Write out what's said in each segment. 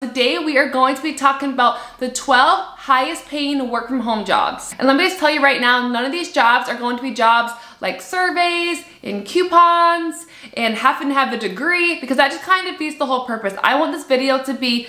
Today we are going to be talking about the 12 highest paying work from home jobs. And let me just tell you right now, none of these jobs are going to be jobs like surveys and coupons and having to have a degree, because that just kind of defeats the whole purpose. I want this video to be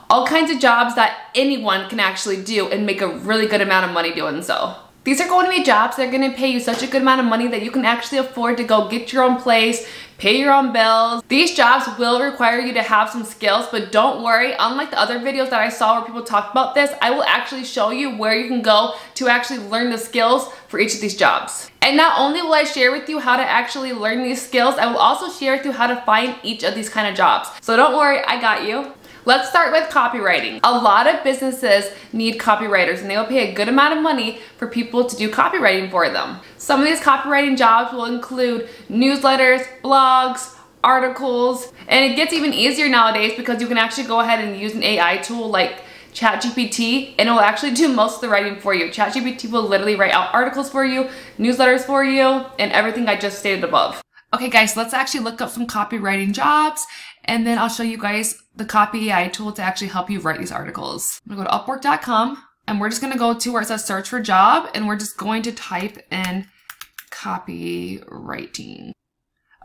all kinds of jobs that anyone can actually do and make a really good amount of money doing so. These are going to be jobs that are going to pay you such a good amount of money that you can actually afford to go get your own place, pay your own bills. These jobs will require you to have some skills, but don't worry, unlike the other videos that I saw where people talked about this, I will actually show you where you can go to actually learn the skills for each of these jobs. And not only will I share with you how to actually learn these skills, I will also share with you how to find each of these kind of jobs. So don't worry, I got you. Let's start with copywriting. A lot of businesses need copywriters and they will pay a good amount of money for people to do copywriting for them. Some of these copywriting jobs will include newsletters, blogs, articles, and it gets even easier nowadays because you can actually go ahead and use an AI tool like ChatGPT and it will actually do most of the writing for you. ChatGPT will literally write out articles for you, newsletters for you, and everything I just stated above. Okay guys, let's actually look up some copywriting jobs and then I'll show you guys the copy AI tool to actually help you write these articles. I'm gonna go to upwork.com and we're just gonna go to where it says search for job and we're just going to type in copywriting.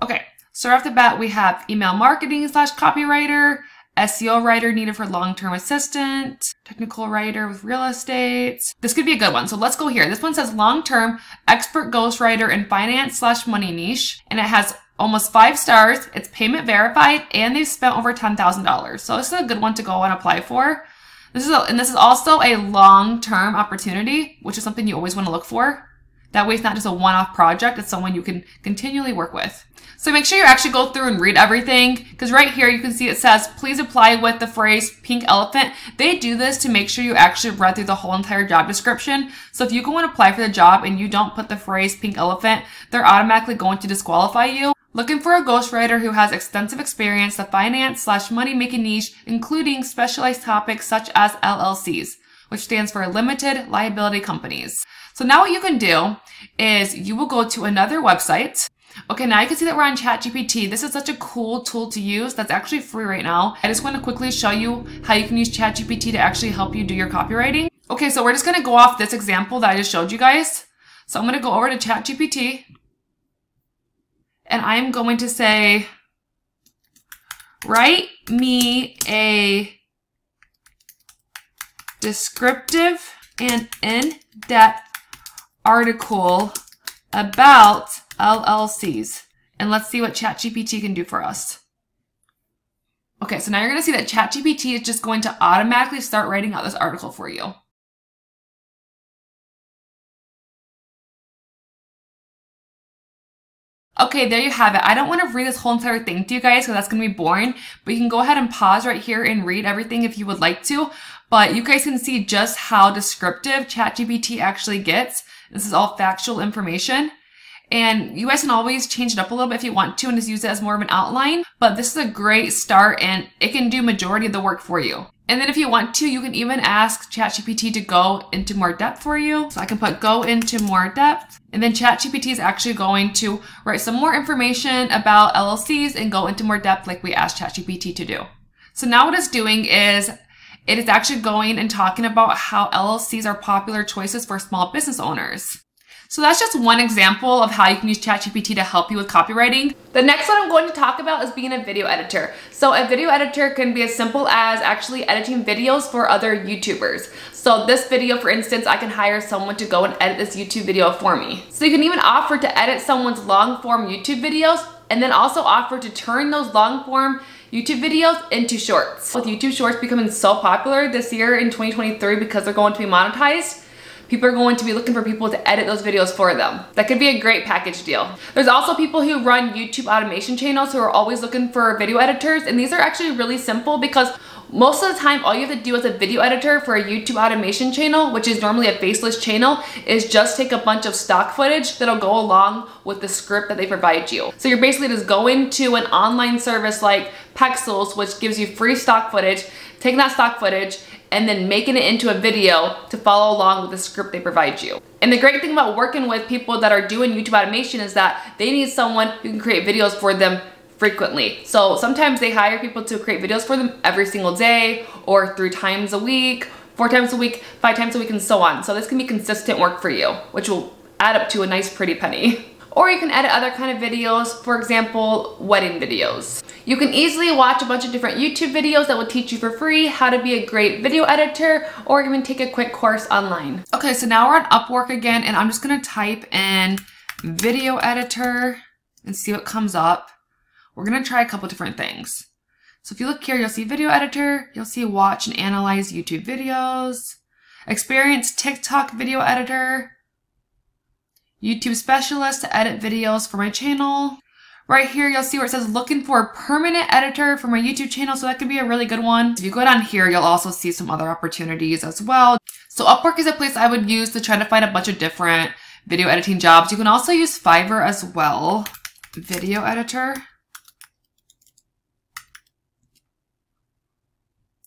Okay, so off the bat we have email marketing / copywriter, SEO writer needed for long-term assistant, technical writer with real estate. This could be a good one. So let's go here. This one says long-term expert ghostwriter in finance / money niche. And it has almost 5 stars. It's payment verified and they've spent over $10,000. So this is a good one to go and apply for. This is also a long-term opportunity, which is something you always want to look for. That way it's not just a one-off project, it's someone you can continually work with. So make sure you actually go through and read everything, because right here you can see it says, please apply with the phrase pink elephant. They do this to make sure you actually read through the whole entire job description. So if you go and apply for the job and you don't put the phrase pink elephant, they're automatically going to disqualify you. Looking for a ghostwriter who has extensive experience in the finance / money-making niche, including specialized topics such as LLCs, which stands for limited liability companies. So now what you can do is you will go to another website. Okay, now you can see that we're on ChatGPT. This is such a cool tool to use that's actually free right now. I just want to quickly show you how you can use ChatGPT to actually help you do your copywriting. Okay, so we're just going to go off this example that I just showed you guys. So I'm going to go over to ChatGPT and I'm going to say, write me a descriptive and in-depth article about LLCs. And let's see what ChatGPT can do for us. Okay, so now you're going to see that ChatGPT is just going to automatically start writing out this article for you. Okay, there you have it. I don't want to read this whole entire thing to you guys because that's going to be boring, but you can go ahead and pause right here and read everything if you would like to. But you guys can see just how descriptive ChatGPT actually gets. This is all factual information. And you guys can always change it up a little bit if you want to and just use it as more of an outline. But this is a great start and it can do majority of the work for you. And then if you want to, you can even ask ChatGPT to go into more depth for you. So I can put go into more depth. And then ChatGPT is actually going to write some more information about LLCs and go into more depth like we asked ChatGPT to do. So now what it's doing is it is actually going and talking about how LLCs are popular choices for small business owners. So that's just one example of how you can use ChatGPT to help you with copywriting. The next one I'm going to talk about is being a video editor. So a video editor can be as simple as actually editing videos for other YouTubers. So this video, for instance, I can hire someone to go and edit this YouTube video for me. So you can even offer to edit someone's long form YouTube videos and then also offer to turn those long form YouTube videos into shorts. With YouTube shorts becoming so popular this year in 2023 because they're going to be monetized, people are going to be looking for people to edit those videos for them. That could be a great package deal. There's also people who run YouTube automation channels who are always looking for video editors, and these are actually really simple because most of the time all you have to do as a video editor for a YouTube automation channel, which is normally a faceless channel, is just take a bunch of stock footage that'll go along with the script that they provide you. So you're basically just going to an online service like Pexels, which gives you free stock footage, taking that stock footage and then making it into a video to follow along with the script they provide you. And the great thing about working with people that are doing YouTube automation is that they need someone who can create videos for them frequently. So sometimes they hire people to create videos for them every single day, or 3 times a week, 4 times a week, 5 times a week, and so on. So this can be consistent work for you, which will add up to a nice pretty penny. Or you can edit other kind of videos, for example, wedding videos. You can easily watch a bunch of different YouTube videos that will teach you for free how to be a great video editor, or even take a quick course online. Okay, so now we're on Upwork again, and I'm just gonna type in video editor and see what comes up. We're gonna try a couple different things. So if you look here, you'll see video editor, you'll see watch and analyze YouTube videos, experienced TikTok video editor, YouTube specialist to edit videos for my channel. Right here, you'll see where it says looking for a permanent editor for my YouTube channel. So that could be a really good one. If you go down here, you'll also see some other opportunities as well. So Upwork is a place I would use to try to find a bunch of different video editing jobs. You can also use Fiverr as well. Video editor.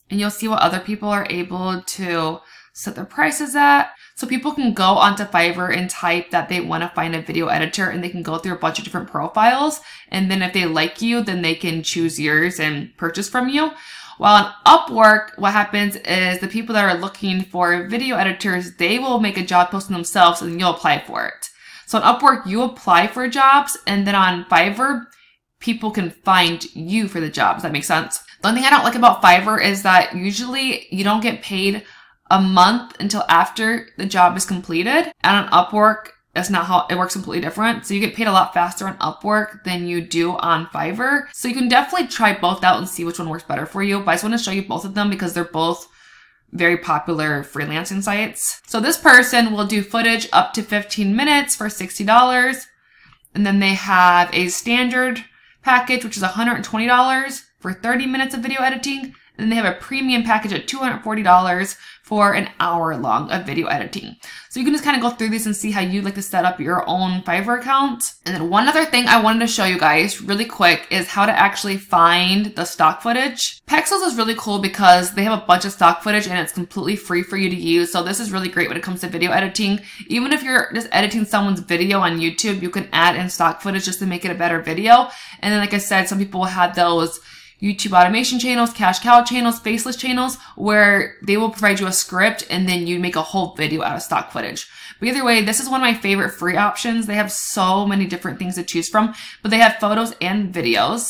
And you'll see what other people are able to set their prices at. So people can go onto Fiverr and type that they want to find a video editor, and they can go through a bunch of different profiles. And then if they like you, then they can choose yours and purchase from you. While on Upwork, what happens is the people that are looking for video editors, they will make a job posting themselves and you'll apply for it. So on Upwork, you apply for jobs, and then on Fiverr, people can find you for the jobs. That makes sense. The only thing I don't like about Fiverr is that usually you don't get paid a month until after the job is completed. And on Upwork, that's not how it works, completely different. So you get paid a lot faster on Upwork than you do on Fiverr. So you can definitely try both out and see which one works better for you. But I just want to show you both of them because they're both very popular freelancing sites. So this person will do footage up to 15 minutes for $60. And then they have a standard package, which is $120 for 30 minutes of video editing. And then they have a premium package at $240 for an hour long of video editing. So you can just kind of go through these and see how you'd like to set up your own Fiverr account. And then one other thing I wanted to show you guys really quick is how to actually find the stock footage. Pexels is really cool because they have a bunch of stock footage and it's completely free for you to use. So this is really great when it comes to video editing. Even if you're just editing someone's video on YouTube, you can add in stock footage just to make it a better video. And then like I said, some people have those YouTube automation channels, cash cow channels, faceless channels, where they will provide you a script and then you make a whole video out of stock footage. But either way, this is one of my favorite free options. They have so many different things to choose from, but they have photos and videos.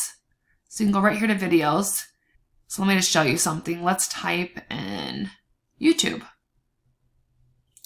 So you can go right here to videos. So let me just show you something. Let's type in YouTube.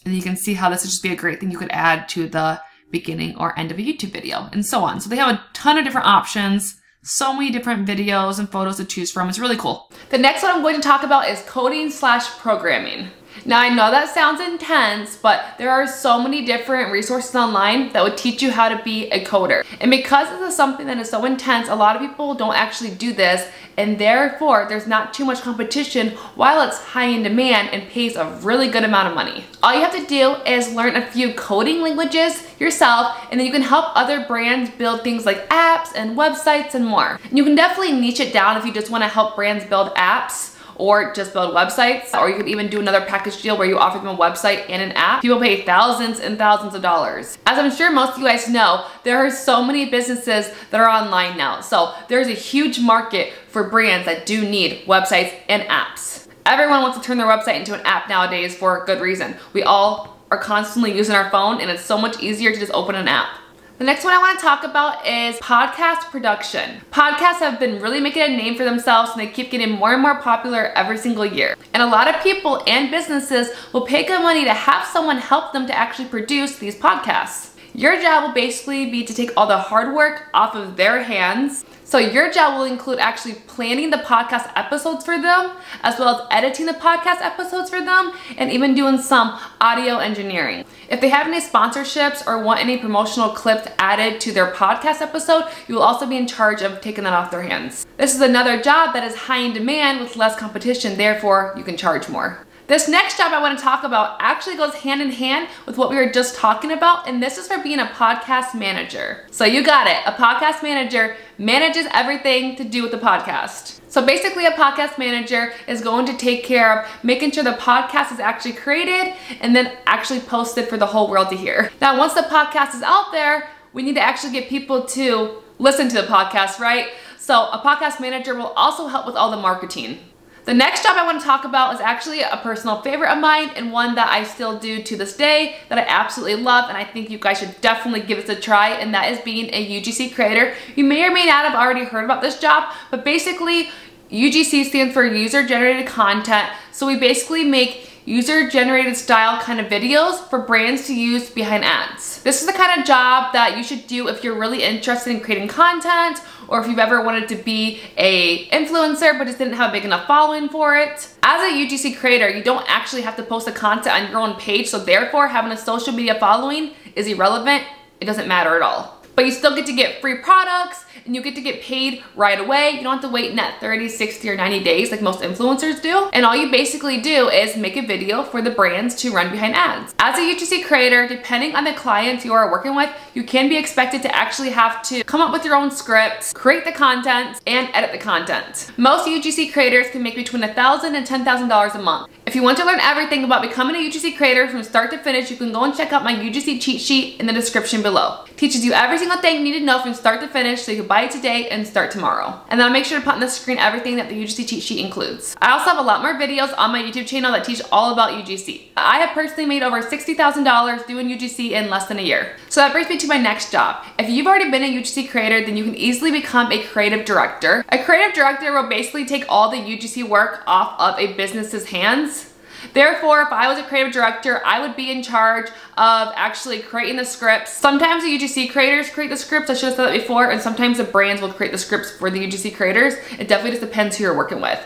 And you can see how this would just be a great thing you could add to the beginning or end of a YouTube video and so on. So they have a ton of different options. So many different videos and photos to choose from. It's really cool. The next one I'm going to talk about is coding/programming. Now I know that sounds intense, but there are so many different resources online that would teach you how to be a coder. And because this is something that is so intense, a lot of people don't actually do this, and therefore there's not too much competition while it's high in demand and pays a really good amount of money. All you have to do is learn a few coding languages yourself, and then you can help other brands build things like apps and websites and more. And you can definitely niche it down if you just want to help brands build apps or just build websites, or you could even do another package deal where you offer them a website and an app. People pay thousands and thousands of dollars. As I'm sure most of you guys know, there are so many businesses that are online now. So there's a huge market for brands that do need websites and apps. Everyone wants to turn their website into an app nowadays for good reason. We all are constantly using our phone, and it's so much easier to just open an app. The next one I want to talk about is podcast production. Podcasts have been really making a name for themselves, and they keep getting more and more popular every single year. And a lot of people and businesses will pay good money to have someone help them to actually produce these podcasts. Your job will basically be to take all the hard work off of their hands. So your job will include actually planning the podcast episodes for them, as well as editing the podcast episodes for them, and even doing some audio engineering. If they have any sponsorships or want any promotional clips added to their podcast episode, you will also be in charge of taking that off their hands. This is another job that is high in demand with less competition, therefore you can charge more. This next job I want to talk about actually goes hand in hand with what we were just talking about, and this is for being a podcast manager. So you got it, a podcast manager manages everything to do with the podcast. So basically a podcast manager is going to take care of making sure the podcast is actually created and then actually posted for the whole world to hear. Now once the podcast is out there, we need to actually get people to listen to the podcast, right? So a podcast manager will also help with all the marketing. The next job I want to talk about is actually a personal favorite of mine and one that I still do to this day that I absolutely love, and I think you guys should definitely give this a try, and that is being a UGC creator. You may or may not have already heard about this job, but basically UGC stands for user generated content. So we basically make user-generated style kind of videos for brands to use behind ads. This is the kind of job that you should do if you're really interested in creating content, or if you've ever wanted to be a influencer but just didn't have a big enough following for it. As a UGC creator, you don't actually have to post the content on your own page, so therefore having a social media following is irrelevant. It doesn't matter at all. But you still get to get free products, and you get to get paid right away. You don't have to wait in that 30, 60, or 90 days like most influencers do. And all you basically do is make a video for the brands to run behind ads. As a UGC creator, depending on the clients you are working with, you can be expected to actually have to come up with your own scripts, create the content, and edit the content. Most UGC creators can make between $1,000 and $10,000 a month. If you want to learn everything about becoming a UGC creator from start to finish, you can go and check out my UGC cheat sheet in the description below. It teaches you every single thing you need to know from start to finish, so you can buy it today and start tomorrow. And then I'll make sure to put on the screen everything that the UGC cheat sheet includes. I also have a lot more videos on my YouTube channel that teach all about UGC. I have personally made over $60,000 doing UGC in less than a year. So that brings me to my next job. If you've already been a UGC creator, then you can easily become a creative director. A creative director will basically take all the UGC work off of a business's hands. Therefore, if I was a creative director, I would be in charge of actually creating the scripts. Sometimes the UGC creators create the scripts, I should have said that before, and sometimes the brands will create the scripts for the UGC creators. It definitely just depends who you're working with.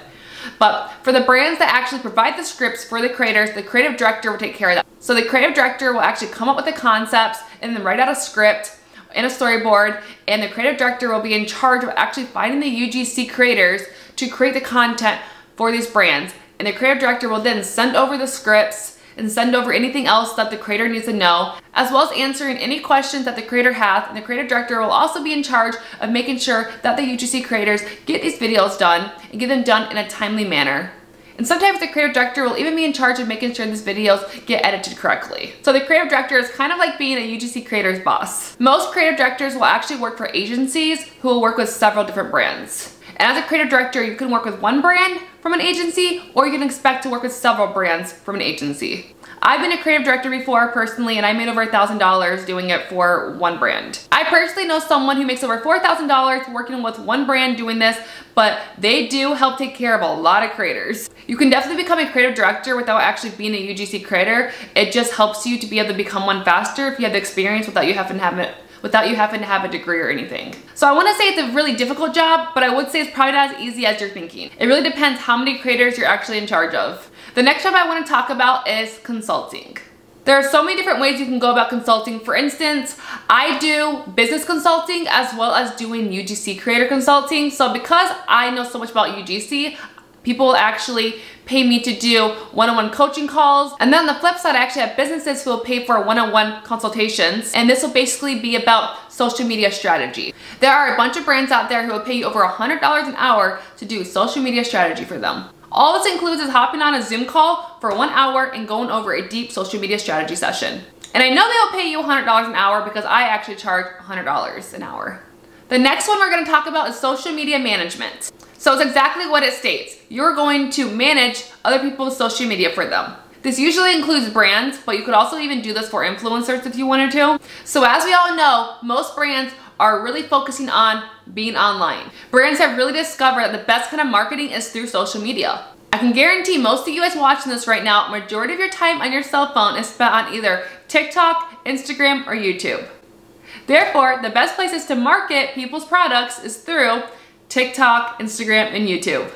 But for the brands that actually provide the scripts for the creators, the creative director will take care of that. So the creative director will actually come up with the concepts and then write out a script and a storyboard, and the creative director will be in charge of actually finding the UGC creators to create the content for these brands. And the creative director will then send over the scripts and send over anything else that the creator needs to know, as well as answering any questions that the creator has. And the creative director will also be in charge of making sure that the UGC creators get these videos done and get them done in a timely manner. And sometimes the creative director will even be in charge of making sure these videos get edited correctly. So the creative director is kind of like being a UGC creator's boss. Most creative directors will actually work for agencies who will work with several different brands. And as a creative director, you can work with one brand from an agency, or you can expect to work with several brands from an agency. I've been a creative director before personally, and I made over $1,000 doing it for one brand. I personally know someone who makes over $4,000 working with one brand doing this, but they do help take care of a lot of creators. You can definitely become a creative director without actually being a UGC creator. It just helps you to be able to become one faster if you have the experience without you having to have a degree or anything. So I want to say it's a really difficult job, but I would say it's probably not as easy as you're thinking. It really depends how many creators you're actually in charge of. The next job I want to talk about is consulting. There are so many different ways you can go about consulting. For instance, I do business consulting as well as doing UGC creator consulting. So because I know so much about UGC, people will actually pay me to do one-on-one coaching calls. And then on the flip side, I actually have businesses who will pay for one-on-one consultations. And this will basically be about social media strategy. There are a bunch of brands out there who will pay you over $100 an hour to do social media strategy for them. All this includes is hopping on a Zoom call for 1 hour and going over a deep social media strategy session. And I know they'll pay you $100 an hour because I actually charge $100 an hour. The next one we're going to talk about is social media management. So it's exactly what it states. You're going to manage other people's social media for them. This usually includes brands, but you could also even do this for influencers if you wanted to. So as we all know, most brands are really focusing on being online. Brands have really discovered that the best kind of marketing is through social media. I can guarantee most of you guys watching this right now, majority of your time on your cell phone is spent on either TikTok, Instagram, or YouTube. Therefore, the best places to market people's products is through TikTok, Instagram, and YouTube.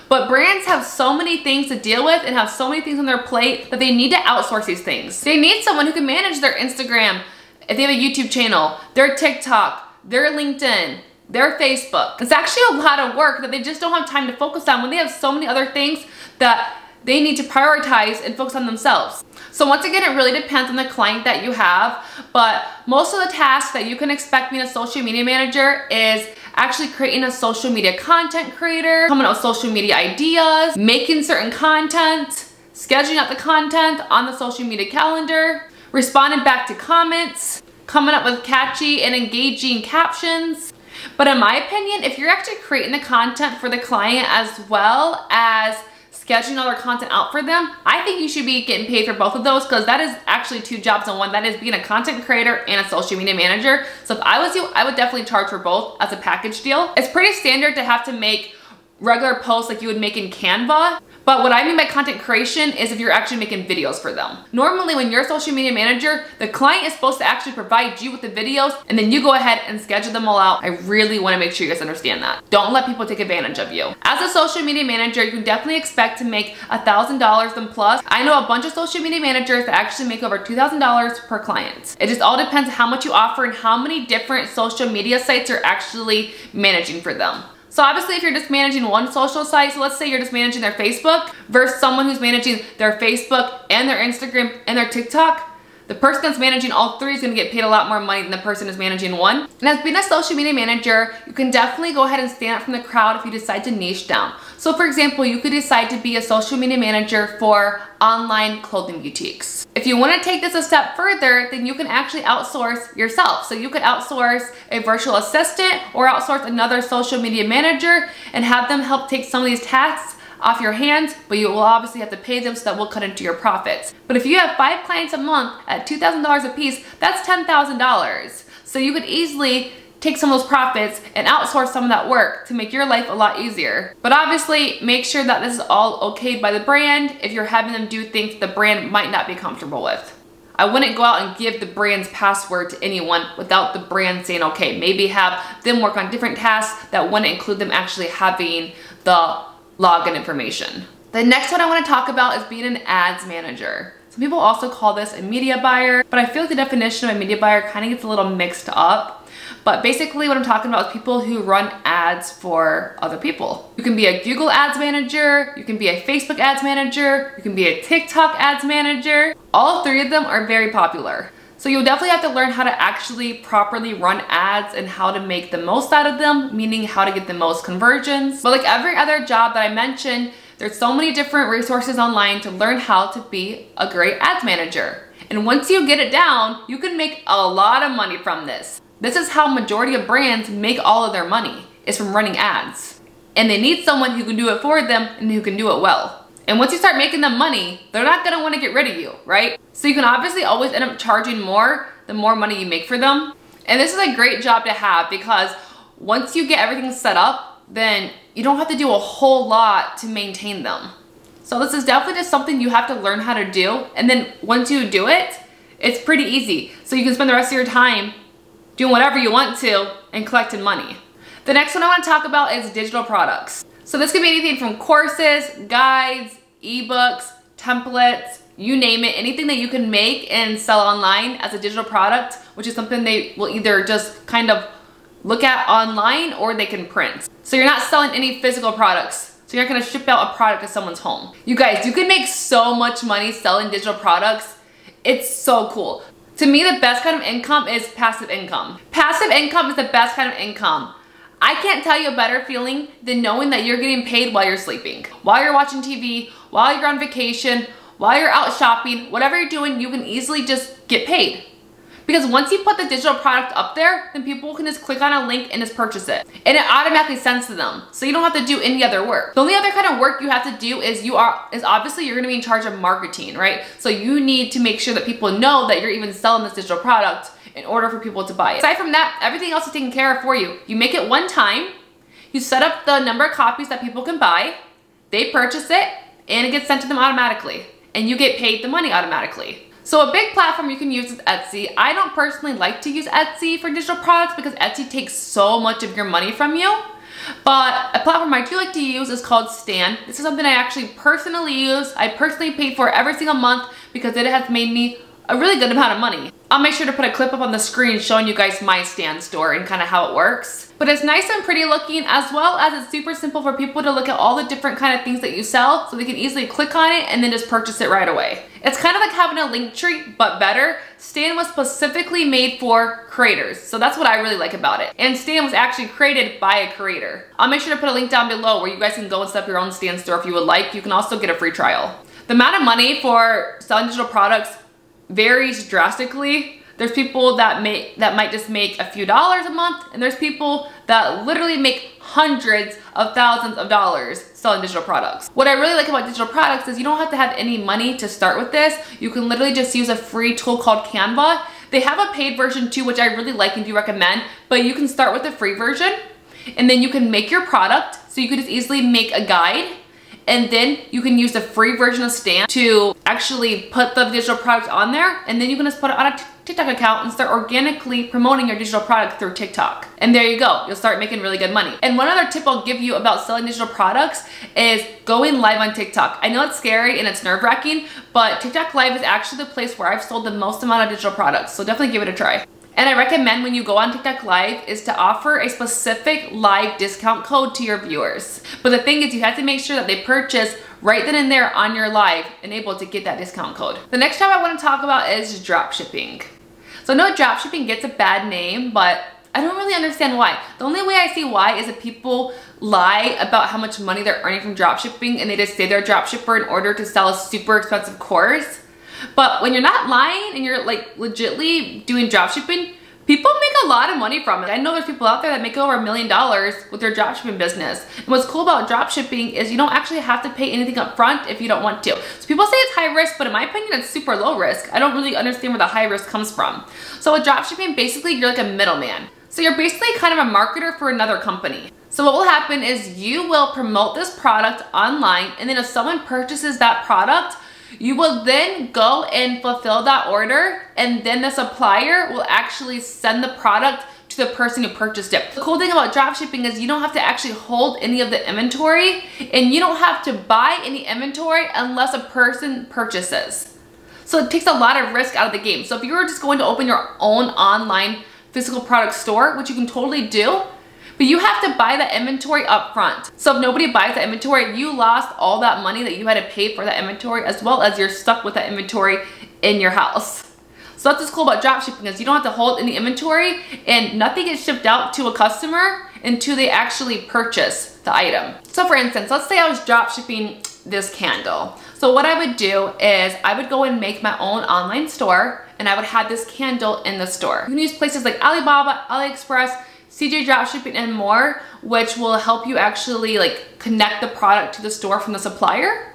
But brands have so many things to deal with and have so many things on their plate that they need to outsource these things. They need someone who can manage their Instagram, if they have a YouTube channel, their TikTok, their LinkedIn, their Facebook. It's actually a lot of work that they just don't have time to focus on when they have so many other things that they need to prioritize and focus on themselves. So once again, it really depends on the client that you have, but most of the tasks that you can expect being a social media manager is actually creating a social media content creator, coming up with social media ideas, making certain content, scheduling out the content on the social media calendar, responding back to comments, coming up with catchy and engaging captions, But in my opinion, if you're actually creating the content for the client as well as scheduling all their content out for them, I think you should be getting paid for both of those, because that is actually 2 jobs in one. That is being a content creator and a social media manager. So if I was you, I would definitely charge for both as a package deal. It's pretty standard to have to make regular posts like you would make in Canva. But what I mean by content creation is if you're actually making videos for them. Normally when you're a social media manager, the client is supposed to actually provide you with the videos, and then you go ahead and schedule them all out. I really want to make sure you guys understand that. Don't let people take advantage of you. As a social media manager, you can definitely expect to make $1,000 and plus. I know a bunch of social media managers that actually make over $2,000 per client. It just all depends on how much you offer and how many different social media sites you're actually managing for them. So obviously if you're just managing one social site, so let's say you're just managing their Facebook versus someone who's managing their Facebook and their Instagram and their TikTok, the person that's managing all 3 is going to get paid a lot more money than the person who's managing one. And as being a social media manager, you can definitely go ahead and stand out from the crowd if you decide to niche down. So for example, you could decide to be a social media manager for online clothing boutiques. If you want to take this a step further, then you can actually outsource yourself. So you could outsource a virtual assistant or outsource another social media manager and have them help take some of these tasks off your hands, but you will obviously have to pay them, so that will cut into your profits. But if you have 5 clients a month at $2,000 a piece, that's $10,000. So you could easily take some of those profits and outsource some of that work to make your life a lot easier. But obviously make sure that this is all okayed by the brand if you're having them do things the brand might not be comfortable with. I wouldn't go out and give the brand's password to anyone without the brand saying okay. Maybe have them work on different tasks that wouldn't include them actually having the login information. The next one I want to talk about is being an ads manager. Some people also call this a media buyer, but I feel like the definition of a media buyer kind of gets a little mixed up. But basically what I'm talking about is people who run ads for other people. You can be a Google ads manager, you can be a Facebook ads manager, you can be a TikTok ads manager. All 3 of them are very popular. So you'll definitely have to learn how to actually properly run ads and how to make the most out of them, meaning how to get the most conversions. But like every other job that I mentioned, there's so many different resources online to learn how to be a great ads manager. And once you get it down, you can make a lot of money from this. This is how majority of brands make all of their money, is from running ads. And they need someone who can do it for them and who can do it well. And once you start making them money, they're not gonna wanna get rid of you, right? So you can obviously always end up charging more the more money you make for them. And this is a great job to have, because once you get everything set up, then you don't have to do a whole lot to maintain them. So this is definitely just something you have to learn how to do. And then once you do it, it's pretty easy. So you can spend the rest of your time doing whatever you want to and collecting money. The next one I wanna talk about is digital products. So this could be anything from courses, guides, ebooks, templates, you name it, anything that you can make and sell online as a digital product, which is something they will either just kind of look at online or they can print. So you're not selling any physical products. So you're not gonna ship out a product to someone's home. You guys, you can make so much money selling digital products. It's so cool. To me, the best kind of income is passive income. Passive income is the best kind of income. I can't tell you a better feeling than knowing that you're getting paid while you're sleeping, while you're watching TV, while you're on vacation, while you're out shopping, whatever you're doing, you can easily just get paid. Because once you put the digital product up there, then people can just click on a link and just purchase it. And it automatically sends to them. So you don't have to do any other work. The only other kind of work you have to do is obviously you're gonna be in charge of marketing, right? So you need to make sure that people know that you're even selling this digital product in order for people to buy it. Aside from that, everything else is taken care of for you. You make it one time, you set up the number of copies that people can buy, they purchase it, and it gets sent to them automatically. And you get paid the money automatically. So a big platform you can use is Etsy. I don't personally like to use Etsy for digital products because Etsy takes so much of your money from you. But a platform I do like to use is called Stan. This is something I actually personally use. I personally pay for every single month because it has made me a really good amount of money. I'll make sure to put a clip up on the screen showing you guys my Stan store and kind of how it works. But it's nice and pretty looking, as well as it's super simple for people to look at all the different kind of things that you sell, so they can easily click on it and then just purchase it right away. It's kind of like having a link tree, but better. Stan was specifically made for creators, so that's what I really like about it. And Stan was actually created by a creator. I'll make sure to put a link down below where you guys can go and set up your own Stan store if you would like. You can also get a free trial. The amount of money for selling digital products varies drastically. There's people that might just make a few dollars a month, and there's people that literally make hundreds of thousands of dollars selling digital products. What I really like about digital products is you don't have to have any money to start with this. You can literally just use a free tool called Canva. They have a paid version too, which I really like and do recommend, but you can start with the free version, and then you can make your product. So you could just easily make a guide, and then you can use the free version of Stan to actually put the digital product on there, and then you can just put it on a TikTok account and start organically promoting your digital product through TikTok. And there you go, you'll start making really good money. And one other tip I'll give you about selling digital products is going live on TikTok. I know it's scary and it's nerve-wracking, but TikTok Live is actually the place where I've sold the most amount of digital products, so definitely give it a try. And I recommend when you go on TikTok Live is to offer a specific live discount code to your viewers. But the thing is, you have to make sure that they purchase right then and there on your live and able to get that discount code. The next topic I want to talk about is dropshipping. So I know dropshipping gets a bad name, but I don't really understand why. The only way I see why is that people lie about how much money they're earning from dropshipping, and they just say they're a dropshipper in order to sell a super expensive course. But when you're not lying and you're like legitly doing dropshipping, people make a lot of money from it. I know there's people out there that make over $1 million with their dropshipping business. And what's cool about dropshipping is you don't actually have to pay anything up front if you don't want to. So people say it's high risk, but in my opinion, it's super low risk. I don't really understand where the high risk comes from. So with dropshipping, basically you're like a middleman. So you're basically kind of a marketer for another company. So what will happen is you will promote this product online, and then if someone purchases that product, you will then go and fulfill that order, and then the supplier will actually send the product to the person who purchased it. The cool thing about dropshipping is you don't have to actually hold any of the inventory, and you don't have to buy any inventory unless a person purchases. So it takes a lot of risk out of the game. So if you were just going to open your own online physical product store, which you can totally do, but you have to buy the inventory up front. So if nobody buys the inventory, you lost all that money that you had to pay for that inventory, as well as you're stuck with that inventory in your house. So that's what's cool about dropshipping, is you don't have to hold any inventory, and nothing gets shipped out to a customer until they actually purchase the item. So for instance, let's say I was dropshipping this candle. So what I would do is I would go and make my own online store, and I would have this candle in the store. You can use places like Alibaba, AliExpress, CJ Dropshipping, and more, which will help you actually like connect the product to the store from the supplier.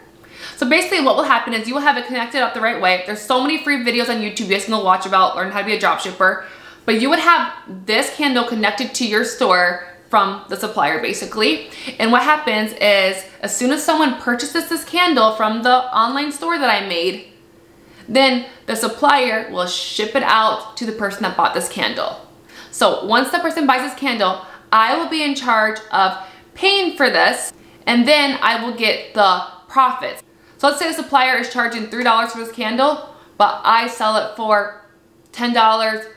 So basically what will happen is you will have it connected up the right way. There's so many free videos on YouTube you guys can go watch about learn how to be a dropshipper, but you would have this candle connected to your store from the supplier basically. And what happens is as soon as someone purchases this candle from the online store that I made, then the supplier will ship it out to the person that bought this candle. So once the person buys this candle, I will be in charge of paying for this, and then I will get the profits. So let's say the supplier is charging $3 for this candle, but I sell it for $10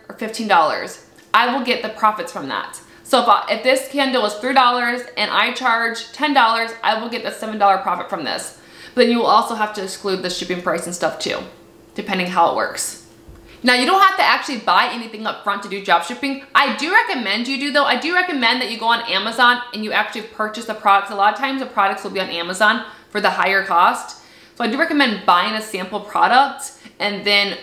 or $15. I will get the profits from that. So if this candle was $3 and I charge $10, I will get the $7 profit from this. But then you will also have to exclude the shipping price and stuff too, depending how it works. Now, you don't have to actually buy anything up front to do dropshipping. I do recommend you do though. I do recommend that you go on Amazon and you actually purchase the products. A lot of times the products will be on Amazon for the higher cost. So I do recommend buying a sample product and then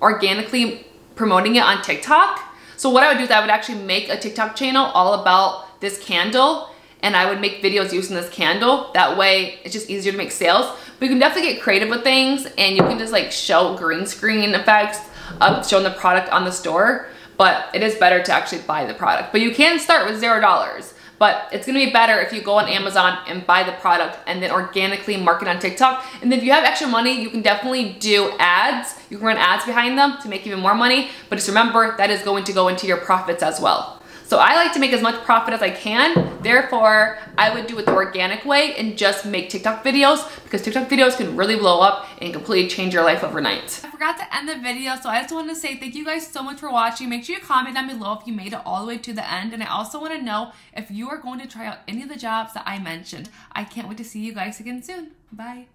organically promoting it on TikTok. So what I would do is I would actually make a TikTok channel all about this candle, and I would make videos using this candle. That way it's just easier to make sales. But you can definitely get creative with things, and you can just like show green screen effects of showing the product on the store, but it is better to actually buy the product. But you can start with $0, but it's gonna be better if you go on Amazon and buy the product and then organically market on TikTok. And then if you have extra money, you can definitely do ads. You can run ads behind them to make even more money, but just remember that is going to go into your profits as well. So I like to make as much profit as I can. Therefore, I would do it the organic way and just make TikTok videos, because TikTok videos can really blow up and completely change your life overnight. I forgot to end the video, so I just wanted to say thank you guys so much for watching. Make sure you comment down below if you made it all the way to the end. And I also want to know if you are going to try out any of the jobs that I mentioned. I can't wait to see you guys again soon. Bye.